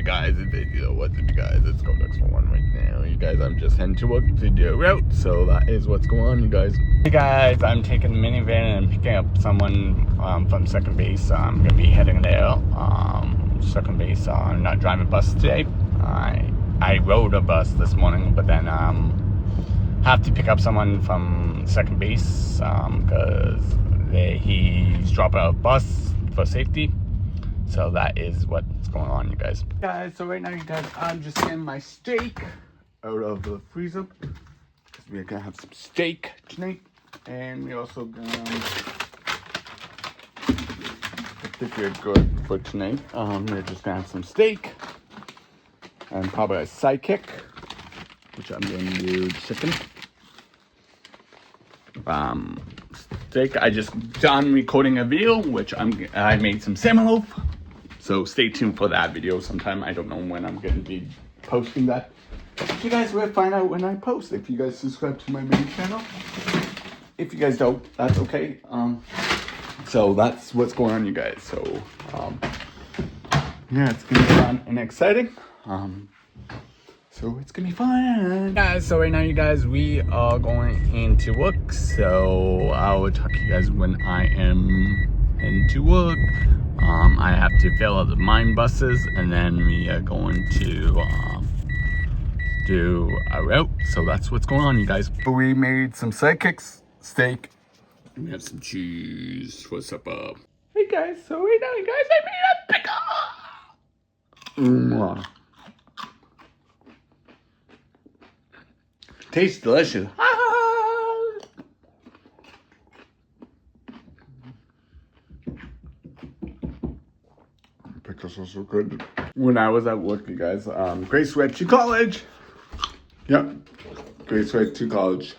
up, guys? What's up, guys? It's Codex41 right now. You guys, I'm just heading to work to do a route, so that is what's going on, you guys. Hey guys, I'm taking the minivan and picking up someone from second base. I'm gonna be heading there. Second base. Not driving bus today. I rode a bus this morning, but then have to pick up someone from second base because he's dropping a bus for safety. So that is what's going on, you guys. Guys, so right now, you guys, I'm just getting my steak out of the freezer because we're gonna have some steak tonight, and we're also gonna. I think we're good for tonight. We're just gonna have some steak and probably a sidekick, which I'm gonna do chicken. Steak. I just done recording a video, which I made some salmon loaf. So stay tuned for that video sometime. I don't know when I'm going to be posting that. You guys will find out when I post. If you guys subscribe to my main channel. If you guys don't, that's okay. So that's what's going on, you guys. So yeah, it's going to be fun and exciting. So it's going to be fun. Guys, so right now, you guys, we are going into work. So I will talk to you guys when I am into work. I have to fill out the mine buses, and then we are going to do a route. So that's what's going on, you guys. We made some sidekicks, steak, and we have some cheese for supper. Hey guys, so right now, you guys, I made a pickle. Tastes delicious. Pickles are so good. When I was at work, you guys, Grace went to college. Yep, Grace went to college.